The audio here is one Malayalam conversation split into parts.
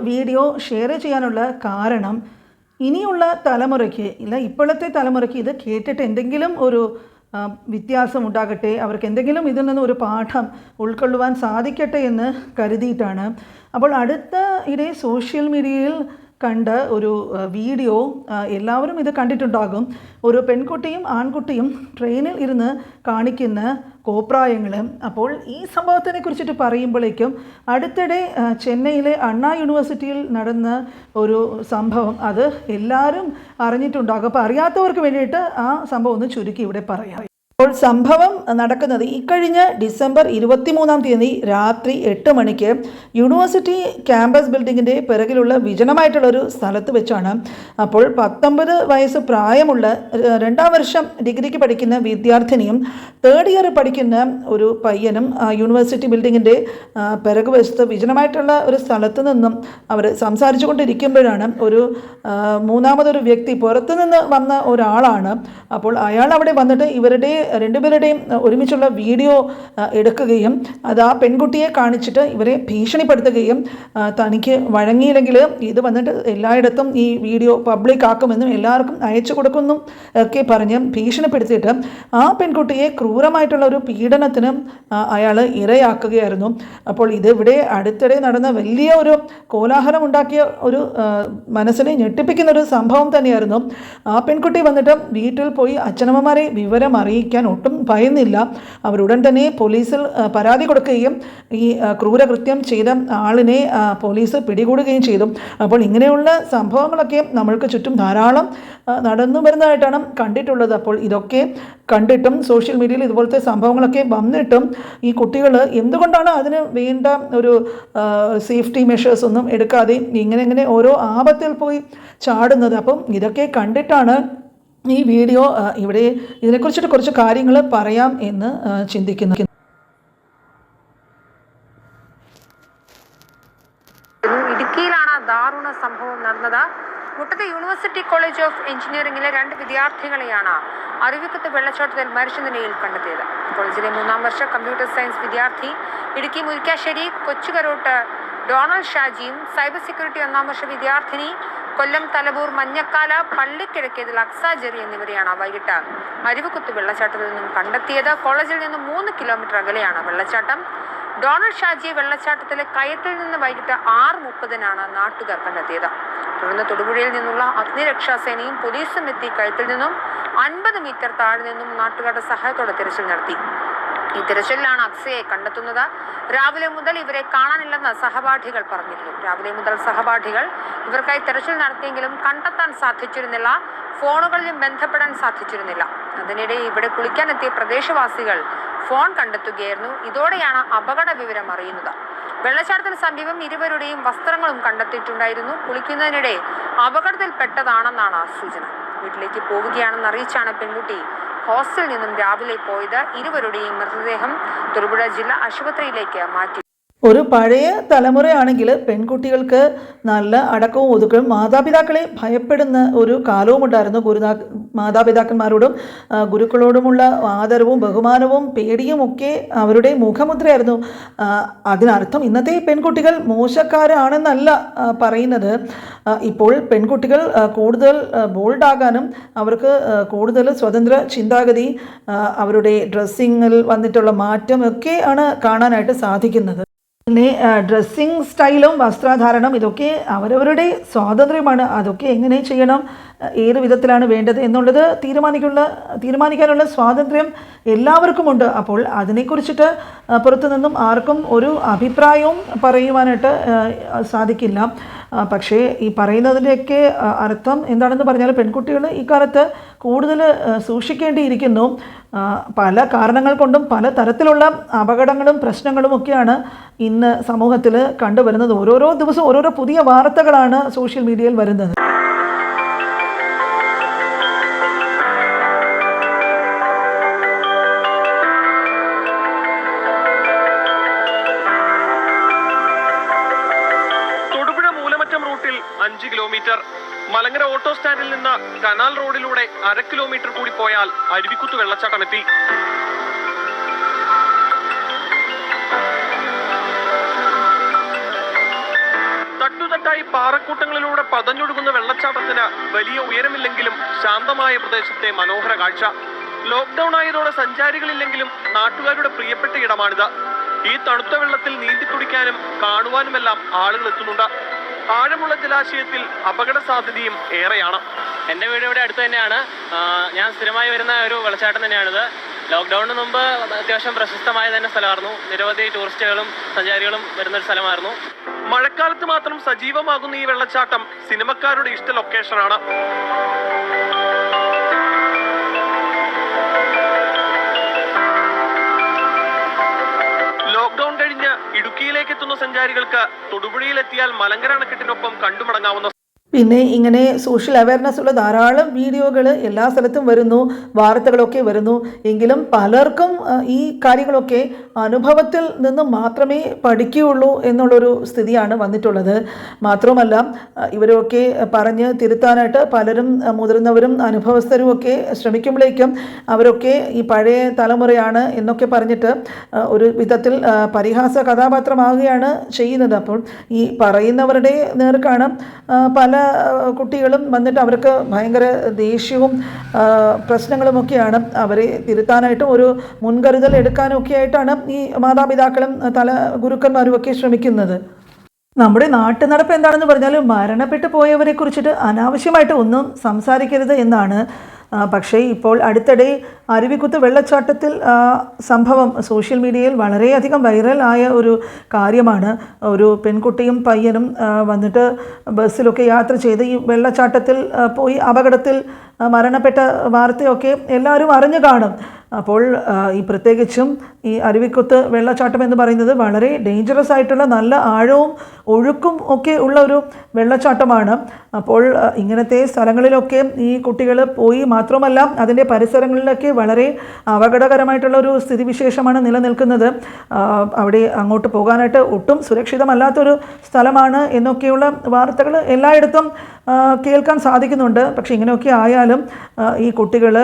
വീഡിയോ ഷെയർ ചെയ്യാനുള്ള കാരണം ഇനിയുള്ള തലമുറയ്ക്ക് ഇപ്പോഴത്തെ തലമുറയ്ക്ക് ഇത് കേട്ടിട്ട് എന്തെങ്കിലും ഒരു വ്യത്യാസം ഉണ്ടാകട്ടെ, അവർക്ക് എന്തെങ്കിലും ഇതിൽ നിന്ന് ഒരു പാഠം ഉൾക്കൊള്ളുവാൻ സാധിക്കട്ടെ എന്ന് കരുതിയിട്ടാണ്. അപ്പോൾ അടുത്ത സോഷ്യൽ മീഡിയയിൽ കണ്ട ഒരു വീഡിയോ, എല്ലാവരും ഇത് കണ്ടിട്ടുണ്ടാകും. ഒരു പെൺകുട്ടിയും ആൺകുട്ടിയും ട്രെയിനിൽ ഇരുന്ന് കാണിക്കുന്ന കോപ്രായങ്ങൾ. അപ്പോൾ ഈ സംഭവത്തിനെ കുറിച്ചിട്ട് പറയുമ്പോഴേക്കും അടുത്തിടെ ചെന്നൈയിലെ അണ്ണാ യൂണിവേഴ്സിറ്റിയിൽ നടന്ന ഒരു സംഭവം, അത് എല്ലാവരും അറിഞ്ഞിട്ടുണ്ടാകും. അപ്പോൾ അറിയാത്തവർക്ക് വേണ്ടിയിട്ട് ആ സംഭവം ഒന്ന് ചുരുക്കി ഇവിടെ പറയാം. അപ്പോൾ സംഭവം നടക്കുന്നത് ഇക്കഴിഞ്ഞ ഡിസംബർ 23 രാത്രി 8 മണിക്ക് യൂണിവേഴ്സിറ്റി ക്യാമ്പസ് ബിൽഡിങ്ങിൻ്റെ പിറകിലുള്ള വിജനമായിട്ടുള്ളൊരു സ്ഥലത്ത് വെച്ചാണ്. അപ്പോൾ 19 വയസ്സ് പ്രായമുള്ള 2ാം വർഷം ഡിഗ്രിക്ക് പഠിക്കുന്ന വിദ്യാർത്ഥിനിയും 3rd ഇയർ പഠിക്കുന്ന ഒരു പയ്യനും യൂണിവേഴ്സിറ്റി ബിൽഡിങ്ങിൻ്റെ പിറകു വശത്ത് വിജനമായിട്ടുള്ള ഒരു സ്ഥലത്ത് നിന്നും അവർ സംസാരിച്ചു കൊണ്ടിരിക്കുമ്പോഴാണ് ഒരു മൂന്നാമതൊരു വ്യക്തി പുറത്തുനിന്ന് വന്ന ഒരാളാണ്. അപ്പോൾ അയാൾ അവിടെ വന്നിട്ട് ഇവരുടെ രണ്ടുപേരുടെയും ഒരുമിച്ചുള്ള വീഡിയോ എടുക്കുകയും അത് ആ പെൺകുട്ടിയെ കാണിച്ചിട്ട് ഇവരെ ഭീഷണിപ്പെടുത്തുകയും തനിക്ക് വഴങ്ങിയില്ലെങ്കിൽ ഇത് വന്നിട്ട് എല്ലായിടത്തും ഈ വീഡിയോ പബ്ലിക് ആക്കുമെന്നും എല്ലാവർക്കും അയച്ചു കൊടുക്കുമെന്നും ഒക്കെ പറഞ്ഞ് ഭീഷണിപ്പെടുത്തിയിട്ട് ആ പെൺകുട്ടിയെ ക്രൂരമായിട്ടുള്ള ഒരു പീഡനത്തിന് അയാൾ ഇരയാക്കുകയായിരുന്നു. അപ്പോൾ ഇതിവിടെ അടുത്തിടെ നടന്ന വലിയ ഒരു കോലാഹലം ഉണ്ടാക്കിയ ഒരു മനസ്സിനെ ഞെട്ടിപ്പിക്കുന്ന ഒരു സംഭവം തന്നെയായിരുന്നു. ആ പെൺകുട്ടി വന്നിട്ട് വീട്ടിൽ പോയി അച്ഛനമ്മമാരെ വിവരം അറിയിക്കാൻ ഒട്ടും ഭയന്നില്ല. അവരുടൻ തന്നെ പോലീസിൽ പരാതി കൊടുക്കുകയും ഈ ക്രൂരകൃത്യം ചെയ്ത ആളിനെ പോലീസ് പിടികൂടുകയും ചെയ്തു. അപ്പോൾ ഇങ്ങനെയുള്ള സംഭവങ്ങളൊക്കെ നമ്മൾക്ക് ചുറ്റും ധാരാളം നടന്നു വരുന്നതായിട്ടാണ് കണ്ടിട്ടുള്ളത്. അപ്പോൾ ഇതൊക്കെ കണ്ടിട്ടും സോഷ്യൽ മീഡിയയിൽ ഇതുപോലത്തെ സംഭവങ്ങളൊക്കെ വന്നിട്ടും ഈ കുട്ടികൾ എന്തുകൊണ്ടാണ് അതിന് വേണ്ട ഒരു സേഫ്റ്റി മെഷേഴ്സ് ഒന്നും എടുക്കാതെ ഇങ്ങനെ ഓരോ ആപത്തിൽ പോയി ചാടുന്നത്? അപ്പം ഇതൊക്കെ കണ്ടിട്ടാണ് ഈ വീഡിയോ ഇവിടെ ഇതിനെക്കുറിച്ചിട്ട് കുറച്ച് കാര്യങ്ങൾ പറയാം എന്ന് ചിന്തിക്കുന്നു. ഇടുക്കിയിലാണ് ദാരുണ സംഭവം നടന്നത്. മുട്ടത്തെ യൂണിവേഴ്സിറ്റി കോളേജ് ഓഫ് എഞ്ചിനീയറിംഗിലെ 2 വിദ്യാർത്ഥികളെയാണ് അരുവിക്കുത്ത് വെള്ളച്ചാട്ടത്തിൽ മരിച്ച നിലയിൽ കണ്ടെത്തിയത്. കോളേജിലെ 3ാം വർഷ കമ്പ്യൂട്ടർ സയൻസ് വിദ്യാർത്ഥി ഇടുക്കി മുരിക്കാശ്ശേരി കൊച്ചുകരോട്ട് ഡൊണാൾഡ് ഷാജിയും സൈബർ സെക്യൂരിറ്റി 1ാം വർഷ വിദ്യാർത്ഥിനി കൊല്ലം തലബൂർ മഞ്ഞക്കാല പള്ളിക്കിഴക്കേതിൽ അക്സ ജെറി എന്നിവരെയാണ് വൈകിട്ട് അരുവിക്കുത്ത് വെള്ളച്ചാട്ടത്തിൽ നിന്നും കണ്ടെത്തിയത്. കോളേജിൽ നിന്നും 3 കിലോമീറ്റർ അകലെയാണ് വെള്ളച്ചാട്ടം. ഡൊണാൾഡ് ഷാജിയെ വെള്ളച്ചാട്ടത്തിലെ കയത്തിൽ നിന്ന് വൈകിട്ട് 6:30-നാണ് നാട്ടുകാർ കണ്ടെത്തിയത്. തുടർന്ന് തൊടുപുഴയിൽ നിന്നുള്ള അഗ്നിരക്ഷാസേനയും പോലീസും എത്തി കയത്തിൽ നിന്നും 50 മീറ്റർ താഴെ നിന്നും നാട്ടുകാരുടെ സഹായത്തോടെ തിരച്ചിൽ നടത്തി. ഈ തിരച്ചിലാണ് അക്സയെ കണ്ടെത്തുന്നത്. രാവിലെ മുതൽ ഇവരെ കാണാനില്ലെന്ന് സഹപാഠികൾ പറഞ്ഞിരുന്നു. രാവിലെ മുതൽ സഹപാഠികൾ ഇവർക്കായി തിരച്ചിൽ നടത്തിയെങ്കിലും കണ്ടെത്താൻ സാധിച്ചിരുന്നില്ല. ഫോണുകളിലും ബന്ധപ്പെടാൻ സാധിച്ചിരുന്നില്ല. അതിനിടെ ഇവിടെ കുളിക്കാനെത്തിയ പ്രദേശവാസികൾ ഫോൺ കണ്ടെത്തുകയായിരുന്നു. ഇതോടെയാണ് അപകട വിവരം അറിയുന്നത്. വെള്ളച്ചാട്ടത്തിന് സമീപം ഇരുവരുടെയും വസ്ത്രങ്ങളും കണ്ടെത്തിയിട്ടുണ്ടായിരുന്നു. കുളിക്കുന്നതിനിടെ അപകടത്തിൽപ്പെട്ടതാണെന്നാണ് സൂചന. വീട്ടിലേക്ക് പോവുകയാണെന്ന് അറിയിച്ചാണ് പെൺകുട്ടി ഹോസ്റ്റലിൽ നിന്നും രാവിലെ പോയത്. ഇരുവരുടെയും മൃതദേഹം തൊടുപുഴ ജില്ലാ ആശുപത്രിയിലേക്ക് മാറ്റി. ഒരു പഴയ തലമുറയാണെങ്കിൽ പെൺകുട്ടികൾക്ക് നല്ല അടക്കവും ഒതുക്കവും മാതാപിതാക്കളെ ഭയപ്പെടുന്ന ഒരു കാലവും ഉണ്ടായിരുന്നു. മാതാപിതാക്കന്മാരോടും ഗുരുക്കളോടുമുള്ള ആദരവും ബഹുമാനവും പേടിയും ഒക്കെ അവരുടെ മുഖമുദ്രയായിരുന്നു. അതിനർത്ഥം ഇന്നത്തെ പെൺകുട്ടികൾ മോശക്കാരാണെന്നല്ല പറയുന്നത്. ഇപ്പോൾ പെൺകുട്ടികൾ കൂടുതൽ ബോൾഡാകാനും അവർക്ക് കൂടുതൽ സ്വതന്ത്ര ചിന്താഗതി, അവരുടെ ഡ്രസ്സിങ്ങിൽ വന്നിട്ടുള്ള മാറ്റം ഒക്കെ ആണ് കാണാനായിട്ട് സാധിക്കുന്നത്. പിന്നെ ഡ്രസ്സിങ് സ്റ്റൈലും വസ്ത്രധാരണം ഇതൊക്കെ അവരവരുടെ സ്വാതന്ത്ര്യമാണ്. അതൊക്കെ എങ്ങനെ ചെയ്യണം, ഏത് വിധത്തിലാണ് വേണ്ടത് എന്നുള്ളത് തീരുമാനിക്കാനുള്ള സ്വാതന്ത്ര്യം എല്ലാവർക്കുമുണ്ട്. അപ്പോൾ അതിനെക്കുറിച്ചിട്ട് പുറത്തു നിന്നും ആർക്കും ഒരു അഭിപ്രായവും പറയുവാനായിട്ട് സാധിക്കില്ല. പക്ഷേ ഈ പറയുന്നതിൻ്റെയൊക്കെ അർത്ഥം എന്താണെന്ന് പറഞ്ഞാൽ പെൺകുട്ടികൾ ഇക്കാലത്ത് കൂടുതൽ സൂക്ഷിക്കേണ്ടിയിരിക്കുന്നു. പല കാരണങ്ങൾ കൊണ്ടും പല തരത്തിലുള്ള അപകടങ്ങളും പ്രശ്നങ്ങളും ഒക്കെയാണ് ഇന്ന് സമൂഹത്തിൽ കണ്ടുവരുന്നത്. ഓരോരോ ദിവസവും ഓരോരോ പുതിയ വാർത്തകളാണ് സോഷ്യൽ മീഡിയയിൽ വരുന്നത്. തൊടുപുഴ മൂലമറ്റം റൂട്ടിൽ 5 കിലോമീറ്റർ, മലങ്കര ഓട്ടോ സ്റ്റാൻഡിൽ നിന്ന് കനാൽ റോഡിലൂടെ 1/2 കിലോമീറ്റർ കൂടി പോയാൽ അരുവിക്കുത്ത് വെള്ളച്ചാട്ടമെത്തി. വർഷങ്ങളായി പാറക്കൂട്ടങ്ങളിലൂടെ പതഞ്ഞൊഴുകുന്ന വെള്ളച്ചാട്ടത്തിന് വലിയ ഉയരമില്ലെങ്കിലും ശാന്തമായ പ്രദേശത്തെ മനോഹര കാഴ്ച. ലോക്ക്ഡൌൺ ആയതോടെ സഞ്ചാരികളില്ലെങ്കിലും നാട്ടുകാരുടെ പ്രിയപ്പെട്ട ഇടമാണിത്. ഈ തണുത്ത വെള്ളത്തിൽ നീന്തി തുടിക്കാനും കാണുവാനുമെല്ലാം ആളുകൾ എത്തുന്നുണ്ട്. ആഴമുള്ള ജലാശയത്തിൽ അപകട സാധ്യതയും ഏറെയാണ്. എൻ്റെ വീട് ഇവിടെ അടുത്ത് തന്നെയാണ്. ഞാൻ സ്ഥിരമായി വരുന്ന ഒരു വെള്ളച്ചാട്ടം തന്നെയാണിത്. ലോക്ക്ഡൌണിന് മുമ്പ് അത്യാവശ്യം പ്രശസ്തമായ തന്നെ സ്ഥലമായിരുന്നു. നിരവധി ടൂറിസ്റ്റുകളും സഞ്ചാരികളും വരുന്നൊരു സ്ഥലമായിരുന്നു. മഴക്കാലത്ത് മാത്രം സജീവമാകുന്ന ഈ വെള്ളച്ചാട്ടം സിനിമക്കാരുടെ ഇഷ്ട ലൊക്കേഷനാണ്. ലോക്ക്ഡൌൺ കഴിഞ്ഞ് ഇടുക്കിയിലേക്ക് എത്തുന്ന സഞ്ചാരികൾക്ക് തൊടുപുഴയിലെത്തിയാൽ മലങ്കര അണക്കെട്ടിനൊപ്പം കണ്ടുമടങ്ങാവുന്ന പിന്നെ ഇങ്ങനെ സോഷ്യൽ അവയർനെസ് ഉള്ള ധാരാളം വീഡിയോകൾ എല്ലാ സ്ഥലത്തും വരുന്നു, വാർത്തകളൊക്കെ വരുന്നു. എങ്കിലും പലർക്കും ഈ കാര്യങ്ങളൊക്കെ അനുഭവത്തിൽ നിന്ന് മാത്രമേ പഠിക്കുകയുള്ളൂ എന്നുള്ളൊരു സ്ഥിതിയാണ് വന്നിട്ടുള്ളത്. മാത്രമല്ല ഇവരൊക്കെ പറഞ്ഞ് തിരുത്താനായിട്ട് പലരും മുതിർന്നവരും അനുഭവസ്ഥരും ഒക്കെ ശ്രമിക്കുമ്പോഴേക്കും അവരൊക്കെ ഈ പഴയ തലമുറയാണ് എന്നൊക്കെ പറഞ്ഞിട്ട് ഒരു വിധത്തിൽ പരിഹാസ കഥാപാത്രമാവുകയാണ് ചെയ്യുന്നത്. അപ്പോൾ ഈ പറയുന്നവരുടെ നേർക്കാണ് പല കുട്ടികളും വന്നിട്ട് അവർക്ക് ഭയങ്കര ദേഷ്യവും പ്രശ്നങ്ങളുമൊക്കെയാണ്. അവരെ തിരുത്താനായിട്ടും ഒരു മുൻകരുതൽ എടുക്കാനൊക്കെ ആയിട്ടാണ് ഈ മാതാപിതാക്കളും ഗുരുക്കന്മാരും ഒക്കെ ശ്രമിക്കുന്നത്. നമ്മുടെ നാട്ടു നടപ്പ് എന്താണെന്ന് പറഞ്ഞാൽ മരണപ്പെട്ടു പോയവരെ കുറിച്ചിട്ട് അനാവശ്യമായിട്ട് ഒന്നും സംസാരിക്കരുത് എന്നാണ്. പക്ഷേ ഇപ്പോൾ അടുത്തിടെ അരുവിക്കുത്ത് വെള്ളച്ചാട്ടത്തിൽ സംഭവം സോഷ്യൽ മീഡിയയിൽ വളരെയധികം വൈറലായ ഒരു കാര്യമാണ്. ഒരു പെൺകുട്ടിയും പയ്യനും വന്നിട്ട് ബസ്സിലൊക്കെ യാത്ര ചെയ്ത് ഈ വെള്ളച്ചാട്ടത്തിൽ പോയി അപകടത്തിൽ മരണപ്പെട്ട വാർത്തയൊക്കെ എല്ലാവരും അറിഞ്ഞു കാണും. അപ്പോൾ ഈ പ്രത്യേകിച്ചും ഈ അരുവിക്കുത്ത് വെള്ളച്ചാട്ടം എന്ന് പറയുന്നത് വളരെ ഡേഞ്ചറസ് ആയിട്ടുള്ള നല്ല ആഴവും ഒഴുക്കും ഒക്കെ ഉള്ള ഒരു വെള്ളച്ചാട്ടമാണ്. അപ്പോൾ ഇങ്ങനത്തെ സ്ഥലങ്ങളിലൊക്കെ ഈ കുട്ടികൾ പോയി മാത്രമല്ല അതിൻ്റെ പരിസരങ്ങളിലൊക്കെ വളരെ അപകടകരമായിട്ടുള്ള ഒരു സ്ഥിതിവിശേഷമാണ് നിലനിൽക്കുന്നത്. അവിടെ അങ്ങോട്ട് പോകാനായിട്ട് ഒട്ടും സുരക്ഷിതമല്ലാത്തൊരു സ്ഥലമാണ് എന്നൊക്കെയുള്ള വാർത്തകൾ എല്ലായിടത്തും കേൾക്കാൻ സാധിക്കുന്നുണ്ട്. പക്ഷേ ഇങ്ങനെയൊക്കെ ആയാലും ഈ കുട്ടികൾ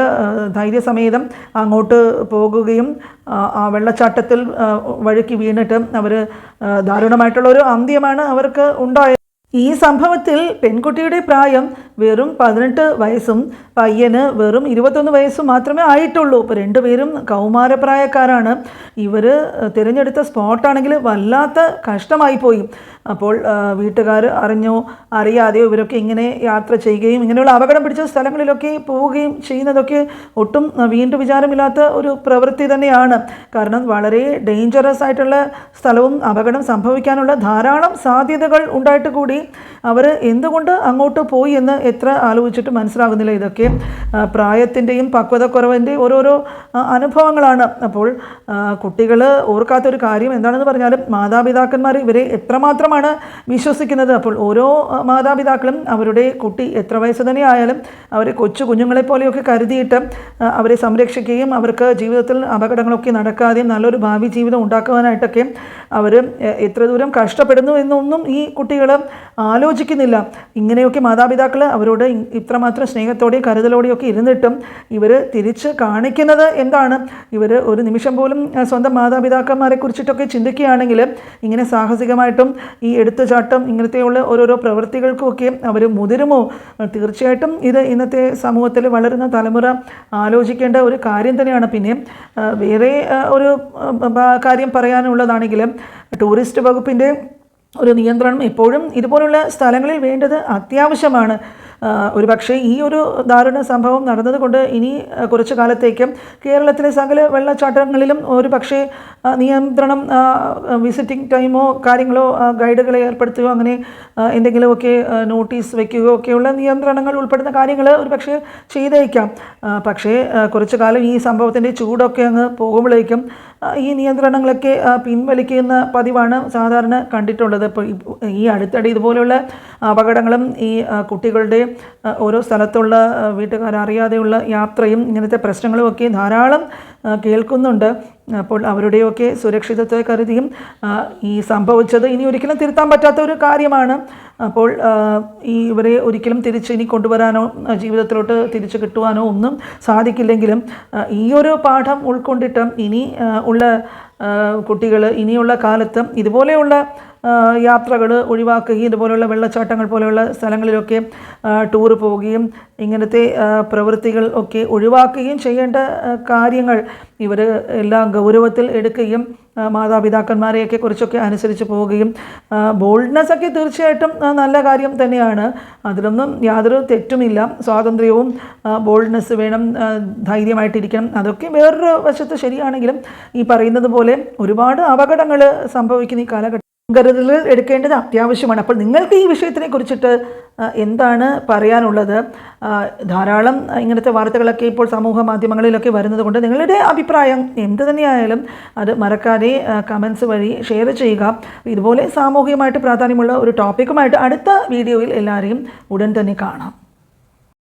ധൈര്യസമേതം അങ്ങോട്ട് പോകുകയും ആ വെള്ളച്ചാട്ടത്തിൽ വഴുക്കി വീണിട്ട് അവർ ദാരുണമായിട്ടുള്ളൊരു അന്ത്യമാണ് അവർക്ക് ഉണ്ടായത്. ഈ സംഭവത്തിൽ പെൺകുട്ടിയുടെ പ്രായം വെറും 18 വയസ്സും പയ്യന് വെറും 21 വയസ്സും മാത്രമേ ആയിട്ടുള്ളൂ. ഇപ്പോൾ രണ്ടുപേരും കൗമാരപ്രായക്കാരാണ്. ഇവർ തിരഞ്ഞെടുത്ത സ്പോട്ടാണെങ്കിൽ വല്ലാത്ത കഷ്ടമായിപ്പോയി. അപ്പോൾ വീട്ടുകാർ അറിഞ്ഞോ അറിയാതെയോ ഇവരൊക്കെ ഇങ്ങനെ യാത്ര ചെയ്യുകയും ഇങ്ങനെയുള്ള അപകടം പിടിച്ച സ്ഥലങ്ങളിലൊക്കെ പോവുകയും ചെയ്യുന്നതൊക്കെ ഒട്ടും വീണ്ടും വിചാരമില്ലാത്ത ഒരു പ്രവൃത്തി തന്നെയാണ്. കാരണം വളരെ ഡേഞ്ചറസ് ആയിട്ടുള്ള സ്ഥലവും അപകടം സംഭവിക്കാനുള്ള ധാരാളം സാധ്യതകൾ ഉണ്ടായിട്ട് കൂടി അവർ എന്തുകൊണ്ട് അങ്ങോട്ട് പോയി എന്ന് എത്ര ആലോചിച്ചിട്ട് മനസ്സിലാകുന്നില്ല. ഇതൊക്കെ പ്രായത്തിൻ്റെയും പക്വതക്കുറവിൻ്റെയും ഓരോരോ അനുഭവങ്ങളാണ്. അപ്പോൾ കുട്ടികൾ ഓർക്കാത്തൊരു കാര്യം എന്താണെന്ന് പറഞ്ഞാൽ മാതാപിതാക്കന്മാർ ഇവരെ എത്രമാത്രമാണ് വിശ്വസിക്കുന്നത്. അപ്പോൾ ഓരോ മാതാപിതാക്കളും അവരുടെ കുട്ടി എത്ര വയസ്സ് തന്നെ ആയാലും അവരെ കൊച്ചു കുഞ്ഞുങ്ങളെ പോലെയൊക്കെ കരുതിയിട്ട് അവരെ സംരക്ഷിക്കുകയും അവർക്ക് ജീവിതത്തിൽ അപകടങ്ങളൊക്കെ നടക്കാതെയും നല്ലൊരു ഭാവി ജീവിതം ഉണ്ടാക്കുവാനായിട്ടൊക്കെ അവർ എത്ര ദൂരം കഷ്ടപ്പെടുന്നു എന്നൊന്നും ഈ കുട്ടികൾ ആലോചിക്കുന്നില്ല. ഇങ്ങനെയൊക്കെ മാതാപിതാക്കൾ അവരോട് ഇത്രമാത്രം സ്നേഹത്തോടെയും കരുതലോടെയൊക്കെ ഇരുന്നിട്ടും ഇവർ തിരിച്ച് കാണിക്കുന്നത് എന്താണ്? ഇവർ ഒരു നിമിഷം പോലും സ്വന്തം മാതാപിതാക്കന്മാരെ കുറിച്ചിട്ടൊക്കെ ചിന്തിക്കുകയാണെങ്കിൽ ഇങ്ങനെ സാഹസികമായിട്ടും ഈ എടുത്തുചാട്ടം ഇങ്ങനത്തെയുള്ള ഓരോരോ പ്രവൃത്തികൾക്കുമൊക്കെ അവർ മുതിരുമോ? തീർച്ചയായിട്ടും ഇത് ഇന്നത്തെ സമൂഹത്തിൽ വളരുന്ന തലമുറ ആലോചിക്കേണ്ട ഒരു കാര്യം തന്നെയാണ്. പിന്നെ വേറെ ഒരു കാര്യം പറയാനുള്ളതാണെങ്കിൽ ടൂറിസ്റ്റ് വകുപ്പിൻ്റെ ഒരു നിയന്ത്രണം എപ്പോഴും ഇതുപോലുള്ള സ്ഥലങ്ങളിൽ വേണ്ടത് അത്യാവശ്യമാണ്. ഒരു പക്ഷേ ഈ ഒരു ദാരുണ സംഭവം നടന്നതുകൊണ്ട് ഇനി കുറച്ചു കാലത്തേക്കും കേരളത്തിലെ സകല വെള്ളച്ചാട്ടങ്ങളിലും ഒരു പക്ഷേ നിയന്ത്രണം വിസിറ്റിംഗ് ടൈമോ കാര്യങ്ങളോ ഗൈഡുകളെ ഏർപ്പെടുത്തുകയോ അങ്ങനെ എന്തെങ്കിലുമൊക്കെ നോട്ടീസ് വയ്ക്കുകയോ ഒക്കെയുള്ള നിയന്ത്രണങ്ങൾ ഉൾപ്പെടുന്ന കാര്യങ്ങൾ ഒരു പക്ഷേ ചെയ്തേക്കാം. പക്ഷേ കുറച്ചു കാലം ഈ സംഭവത്തിൻ്റെ ചൂടൊക്കെ അങ്ങ് പോകുമ്പോഴേക്കും ഈ നിയന്ത്രണങ്ങളൊക്കെ പിൻവലിക്കുന്ന പതിവാണ് സാധാരണ കണ്ടിട്ടുള്ളത്. ഇപ്പോൾ ഈ അടുത്തിടെ ഇതുപോലെയുള്ള അപകടങ്ങളും ഈ കുട്ടികളുടെ ഓരോ സ്ഥലത്തുള്ള വീട്ടുകാരറിയാതെയുള്ള യാത്രയും ഇങ്ങനത്തെ പ്രശ്നങ്ങളും ഒക്കെ ധാരാളം കേൾക്കുന്നുണ്ട്. അപ്പോൾ അവരുടെയൊക്കെ സുരക്ഷിതത്വത്തെ കരുതിയും ഈ സംഭവിച്ചത് ഇനി ഒരിക്കലും തിരുത്താൻ പറ്റാത്ത ഒരു കാര്യമാണ്. അപ്പോൾ ഇവരെ ഒരിക്കലും തിരിച്ച് ഇനി കൊണ്ടുവരാനോ ജീവിതത്തിലോട്ട് തിരിച്ചു കിട്ടുവാനോ ഒന്നും സാധിക്കില്ലെങ്കിലും ഈ ഒരു പാഠം ഉൾക്കൊണ്ടിട്ട് ഇനി ഉള്ള കുട്ടികൾ ഇനിയുള്ള കാലത്ത് ഇതുപോലെയുള്ള യാത്രകൾ ഒഴിവാക്കുകയും ഇതുപോലുള്ള വെള്ളച്ചാട്ടങ്ങൾ പോലെയുള്ള സ്ഥലങ്ങളിലൊക്കെ ടൂർ പോവുകയും ഇങ്ങനത്തെ പ്രവൃത്തികൾ ഒക്കെ ഒഴിവാക്കുകയും ചെയ്യേണ്ട കാര്യങ്ങൾ ഇവർ എല്ലാം ഗൗരവത്തിൽ എടുക്കുകയും മാതാപിതാക്കന്മാരെയൊക്കെ കുറിച്ചൊക്കെ അനുസരിച്ച് പോവുകയും ബോൾഡ്നെസ്സൊക്കെ തീർച്ചയായിട്ടും നല്ല കാര്യം തന്നെയാണ്. അതിലൊന്നും യാതൊരു തെറ്റുമില്ല. സ്വാതന്ത്ര്യവും ബോൾഡ്നെസ് വേണം, ധൈര്യമായിട്ടിരിക്കണം, അതൊക്കെ വേറൊരു വശത്ത് ശരിയാണെങ്കിലും ഈ പറയുന്നത് പോലെ ഒരുപാട് അപകടങ്ങൾ സംഭവിക്കുന്ന ഈ കാലഘട്ടം മുൻകരുതലുകൾ എടുക്കേണ്ടത് അത്യാവശ്യമാണ്. അപ്പോൾ നിങ്ങൾക്ക് ഈ വിഷയത്തിനെ കുറിച്ചിട്ട് എന്താണ് പറയാനുള്ളത്? ധാരാളം ഇങ്ങനത്തെ വാർത്തകളൊക്കെ ഇപ്പോൾ സമൂഹ മാധ്യമങ്ങളിലൊക്കെ വരുന്നത് കൊണ്ട് നിങ്ങളുടെ അഭിപ്രായം എന്ത് തന്നെയായാലും അത് മറക്കാതെ കമൻസ് വഴി ഷെയർ ചെയ്യുക. ഇതുപോലെ സാമൂഹികമായിട്ട് പ്രാധാന്യമുള്ള ഒരു ടോപ്പിക്കുമായിട്ട് അടുത്ത വീഡിയോയിൽ എല്ലാവരെയും ഉടൻ തന്നെ കാണാം.